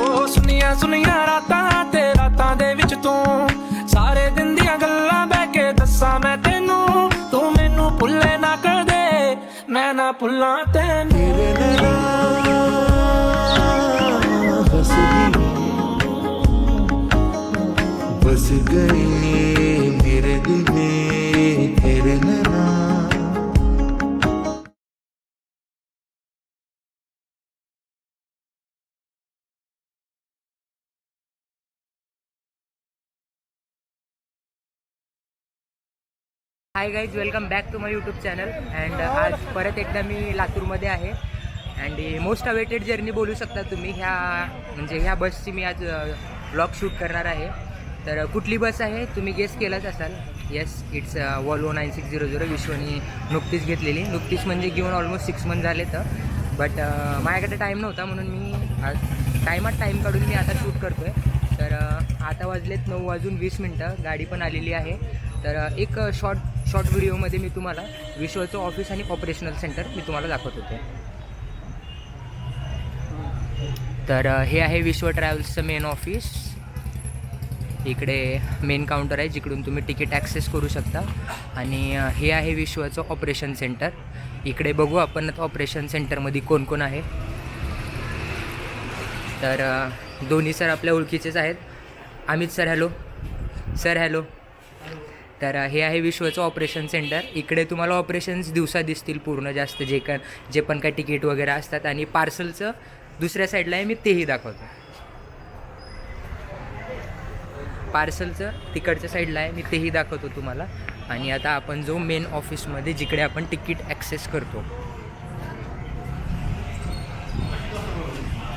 ਉਹ ਸੁਨੀਆਂ ਸੁਨੀਆਂ ਰਾਤਾਂ ਤੇ ਰਾਤਾਂ ਦੇ ਵਿੱਚ ਤੂੰ ਸਾਰੇ ਦਿਨ ਦੀਆਂ ਗੱਲਾਂ ਬਹਿ ਕੇ ਦੱਸਾਂ ਮੈਂ ਤੈਨੂੰ ਤੂੰ ਮੈਨੂੰ ਭੁੱਲੇ ਨਾ ਕਦੇ ਮੈਂ ਨਾ ਭੁੱਲਾਂ ਤੈਨੂੰ तेरे नैना बस गए मेरे दिल में तेरे नैना। Hi guys, welcome back to my YouTube channel. And आज परत एकदा मी लातूरमध्ये आहे. अँड मोस्ट अवेटेड जर्नी बोलू शकता तुम्ही. ह्या बसची मी आज ब्लॉग शूट करणार आहे. तर कुठली बस आहे तुम्ही गेस केलाच असाल. Yes, it's Volvo 9600. विश्वनी नुकतीच घेतलेली. नुकतीच म्हणजे घेऊन ऑलमोस्ट 6 मंथ झाले. तर बट माझ्याकडे टाईम नव्हता म्हणून मी आज टाईम काढून मी आता शूट करतो आहे. तर आता वाजलेत 9:20. गाडी पण आलेली आहे. तर एक शॉर्ट व्हिडिओमध्ये मी तुम्हाला विश्वचं ऑफिस आणि ऑपरेशनल सेंटर मी तुम्हाला दाखवत होते. तर हे आहे विश्व ट्रॅव्हल्सचं मेन ऑफिस. इकडे मेन काउंटर आहे जिकडून तुम्ही तिकीट ॲक्सेस करू शकता. आणि हे आहे विश्वचं ऑपरेशन सेंटर. इकडे बघू आपण आता ऑपरेशन सेंटरमध्ये कोण कोण आहे. तर दोन्ही सर आपल्या ओळखीचेच आहेत. Amit sir hello. Sir hello. तर हे आहे विश्वचं ऑपरेशन सेंटर. इकडे तुम्हाला ऑपरेशन्स दिवसा दिसतील पूर्ण जास्त जे पण काय तिकीट वगैरे असतात. आणि पार्सलचं दुसऱ्या साईडला आहे, मी तेही दाखवतो. पार्सलचं तिकडच्या साईडला आहे, मी तेही दाखवतो तुम्हाला. आणि आता आपण जो मेन ऑफिसमध्ये जिकडे आपण तिकीट ॲक्सेस करतो.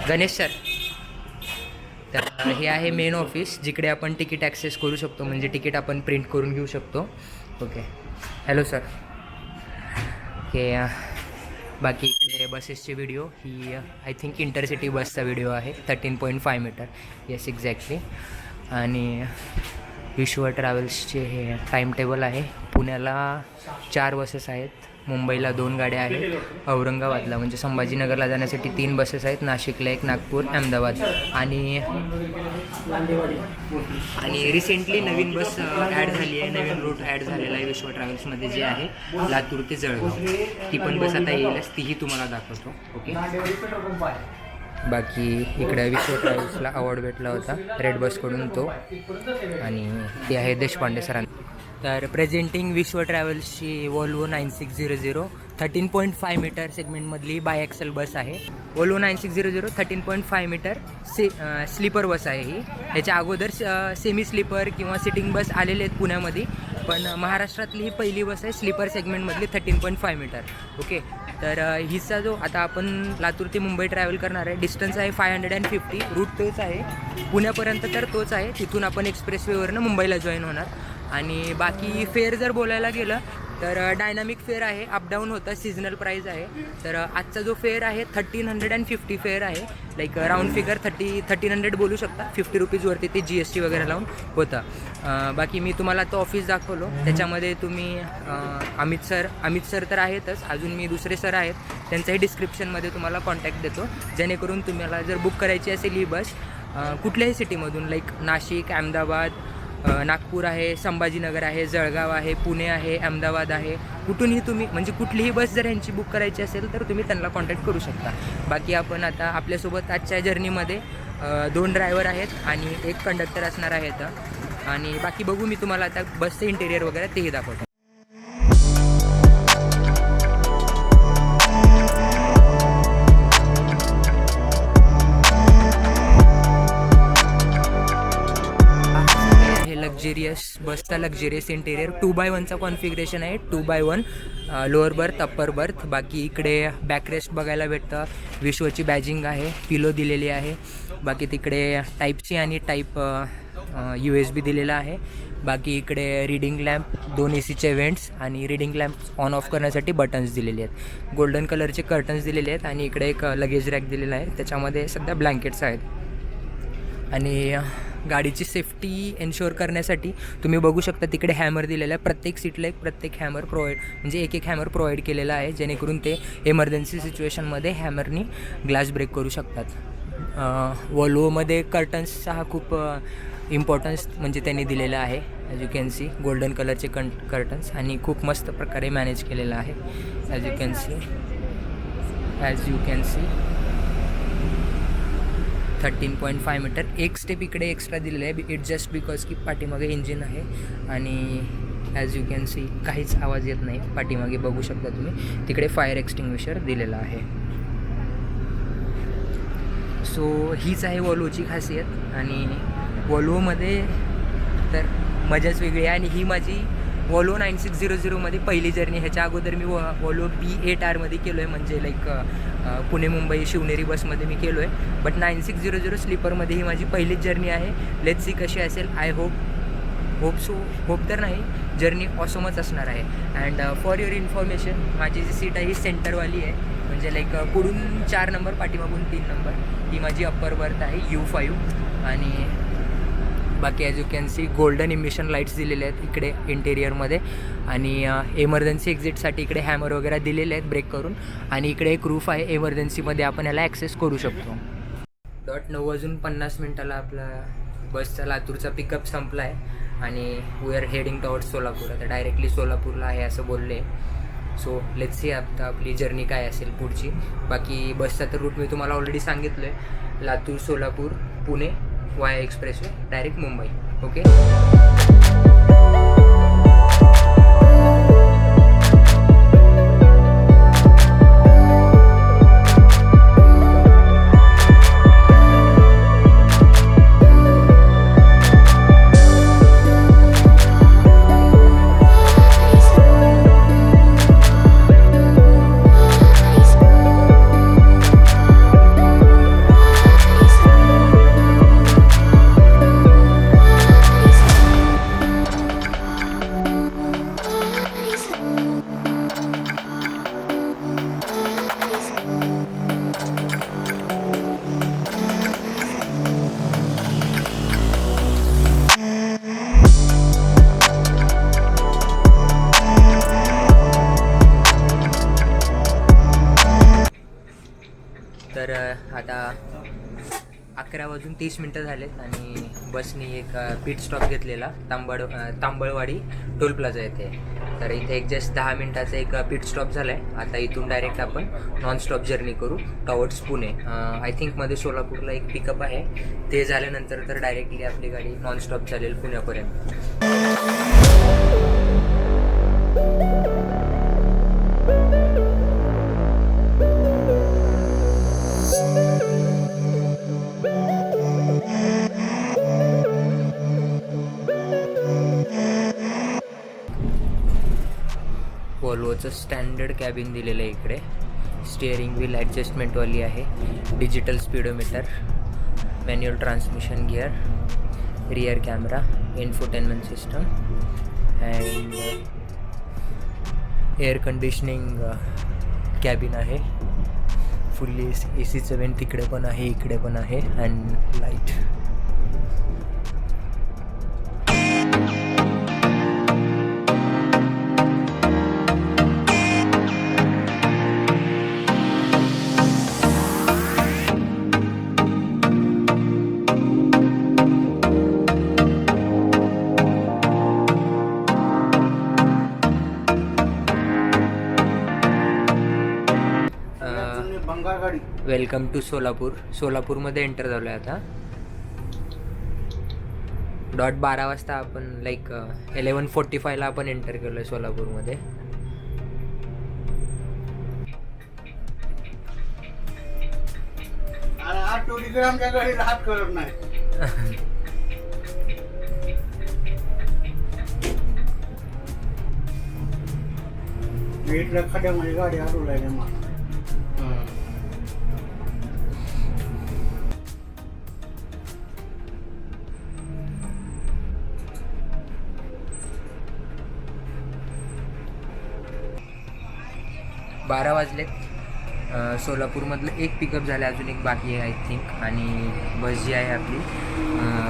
गणेश सर. तर हे आहे मेन ऑफिस जिकडे आपण तिकीट ॲक्सेस करू शकतो. म्हणजे तिकीट आपण प्रिंट करून घेऊ शकतो. Okay, hello sir. ओके, बाकी इकडे बसेसचे व्हिडिओ. ही आय थिंक इंटरसिटी बसचा व्हिडिओ आहे. 13.5 मीटर. Yes, exactly. आणि विश्व ट्रॅव्हल्सचे हे टाईम टेबल आहे. पुण्याला 4 बसेस आहेत. मुंबईला 2 गाड्या आहेत. औरंगाबादला म्हणजे संभाजीनगरला जाण्यासाठी 3 बसेस आहेत. नाशिकला 1, नागपूर, अहमदाबाद. आणि रिसेंटली नवीन बस ॲड झाली आहे. नवीन रूट ॲड झालेला आहे विश्व ट्रॅव्हल्समध्ये, जे आहे लातूर ते जळगाव. ती पण बस आता येईलच, तीही तुम्हाला दाखवतो. ओके, बाकी इकडे विश्व ट्रॅव्हल्सला अवॉर्ड भेटला होता रेड बसकडून तो. आणि ते आहे देशपांडे सरांना. तर प्रेझेंटिंग विश्व ट्रॅव्हल्सची वॉल्वो 9600 13.5 मीटर सेगमेंटमधली बाय एक्सेल बस आहे. वॉल्वो 9600 13.5 मीटर स्लीपर बस आहे ही. याच्या अगोदर सेमी स्लीपर किंवा सिटिंग बस आलेले आहेत पुण्यामध्ये, पण महाराष्ट्रातली ही पहिली बस आहे स्लीपर सेगमेंटमधली 13.5 मीटर. ओके, तर हिचा जो आता आपण लातूर ते मुंबई ट्रॅव्हल करणार आहे, डिस्टन्स आहे 550. रूट तोच आहे पुण्यापर्यंत, तर तोच आहे. तिथून आपण एक्सप्रेसवेवरनं मुंबईला जॉईन होणार. आणि बाकी फेअर जर बोलायला गेलं तर डायनामिक फेअर आहे, अपडाऊन होतं, सीझनल प्राईज आहे. तर आजचा जो फेअर आहे 1350 फेअर आहे. लाईक राऊंड फिगर 1300 बोलू शकता. 50 रुपीजवरती ते GST वगैरे लावून होतं. बाकी मी तुम्हाला आता ऑफिस दाखवलो. त्याच्यामध्ये तुम्ही अमित सर तर आहेतच, अजून मी दुसरे सर आहेत, त्यांचाही डिस्क्रिप्शनमध्ये तुम्हाला कॉन्टॅक्ट देतो. जेणेकरून तुम्हाला जर बुक करायची असेल ही बस कुठल्याही सिटीमधून, लाईक नाशिक, अहमदाबाद, नागपूर आहे, संभाजीनगर आहे, जळगाव आहे, पुणे आहे, अहमदाबाद आहे, कुठूनही तुम्ही म्हणजे कुठलीही बस जर यांची बुक करायची असेल तर तुम्ही त्यांना कॉन्टॅक्ट करू शकता. बाकी आपण आता आपल्यासोबत आजच्या जर्नीमध्ये 2 ड्रायव्हर आहेत आणि 1 कंडक्टर असणार आहेत. आणि बाकी बघू मी तुम्हाला आता बसचं इंटेरियर वगैरे तेही दाखवतो. लक्झरियस बसचा लक्झरियस इंटेरियर 2x1चा कॉन्फिगरेशन आहे. 2x1 lower berth, upper berth. बाकी इकडे बॅकरेस्ट बघायला भेटतं. विश्वची बॅजिंग आहे, पिलो दिलेली आहे. बाकी तिकडे टाईपची आणि टाईप USB दिलेला आहे. बाकी इकडे रीडिंग लॅम्प, 2 ACचे वेंट्स आणि रीडिंग लॅम्प ऑन ऑफ करण्यासाठी बटन्स दिलेले आहेत. गोल्डन कलरचे कर्टन्स दिलेले आहेत. आणि इकडे एक लगेज रॅक दिलेला आहे, त्याच्यामध्ये सध्या ब्लँकेट्स आहेत. आणि गाडीची सेफ्टी एन्श्योर करण्यासाठी तुम्ही बघू शकता तिकडे हॅमर दिलेला आहे. प्रत्येक सीटला प्रत्येक हॅमर म्हणजे एक हॅमर प्रोव्हाइड केलेला आहे, जेणेकरून ते इमर्जन्सी सिच्युएशनमध्ये हॅमरनी ग्लास ब्रेक करू शकतात. वॉल्वोमध्ये कर्टन्सचा हा खूप इम्पॉर्टन्स म्हणजे त्यांनी दिलेला आहे. As you can see golden कलरचे कर्टन्स आणि खूप मस्त प्रकारे मॅनेज केलेलं आहे. As you can see 13.5 metre. एक स्टेप इकडे एक्स्ट्रा दिलेलं आहे. इट जस्ट बिकॉज की पाठीमागे इंजिन आहे आणि ॲज यू कॅन सी काहीच आवाज येत नाही. पाठीमागे बघू शकता तुम्ही तिकडे फायर एक्स्टिंग्विशर दिलेला आहे. सो हीच आहे वॉल्वोची खासियत आणि वॉल्वोमध्ये तर मजाच वेगळी आहे. आणि ही माझी वॉल्वो 9600मध्ये पहिली जर्नी. ह्याच्या अगोदर मी वॉल्वो B8R मध्ये केलो आहे, म्हणजे लाईक पुणे मुंबई शिवनेरी बसमध्ये मी केलो आहे. बट 9600 स्लीपरमध्ये ही माझी पहिलीच जर्नी आहे. लेट्स सी कशी असेल. आय होप तर नाही, जर्नी ऑसमच असणार आहे. अँड फॉर युअर इन्फॉर्मेशन माझी जी सीट आहे ही सेंटरवाली आहे, म्हणजे लाईक पुढून 4 नंबर पाठीमागून 3 नंबर. ही माझी अप्पर बर्थ आहे U5. आणि बाकी as you can see golden emission lights दिलेले आहेत इकडे इंटेरियरमध्ये. आणि एमर्जन्सी एक्झिटसाठी इकडे हॅमर वगैरे दिलेले आहेत ब्रेक करून. आणि इकडे एक रूफ आहे, एमर्जन्सीमध्ये आपण ह्याला ॲक्सेस करू शकतो. 9:50 आपला बसचा लातूरचा पिकअप संपला आहे आणि we are heading towards Solapur. आता डायरेक्टली सोलापूरला आहे असं बोलले. सो लेट्स सी आता आपली जर्नी काय असेल पुढची. बाकी बसचा तर रूट मी तुम्हाला ऑलरेडी सांगितलं आहे. लातूर, सोलापूर, पुणे वाया एक्सप्रेसवे डायरेक्ट मुंबई. ओके. तर आता 11:30 झालेत आणि बसनी एक पिट स्टॉप घेतलेला तांबळवाडी टोल प्लाझा येथे. तर इथे एक जस्ट 10 मिनिटाचा एक पिट स्टॉप झाला आहे. आता इथून डायरेक्ट आपण नॉनस्टॉप जर्नी करू टॉवर्ड्स पुणे. आय थिंक मध्ये सोलापूरला एक पिकअप आहे, ते झाल्यानंतर तर डायरेक्टली आपली गाडी नॉनस्टॉप चालेल पुण्यापर्यंत. वॉल्वोचं स्टँडर्ड कॅबिन दिलेलं आहे इकडे. स्टिअरिंग व्हील ॲडजस्टमेंटवाली आहे. Digital speedometer, manual transmission gear, rear camera, infotainment system and air conditioning cabin आहे. फुल्ली AC वेंट तिकडे पण आहे, इकडे पण आहे and light. Welcome to Solapur. सोलापूरमध्ये एंटर झालो आहे आता. 12 वाजता आपण लाईक 11:45 आपण एंटर केलो आहे सोलापूरमध्ये. आमच्या गाडी राहत करत नाही. खड्यामध्ये गाडी हरवलाय मग. बारा वाजलेत. सोलापूरमधलं एक पिकअप झालं, अजून एक बाकी आहे आय थिंक. आणि बस जी आहे आपली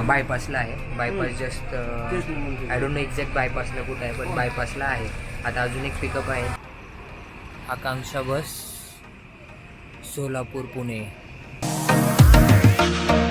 बायपासला आहे. Bypass just I don't know exact बायपासला कुठं आहे, पण बायपासला आहे. आता अजून एक पिकअप आहे. आकांक्षा बस सोलापूर पुणे. रे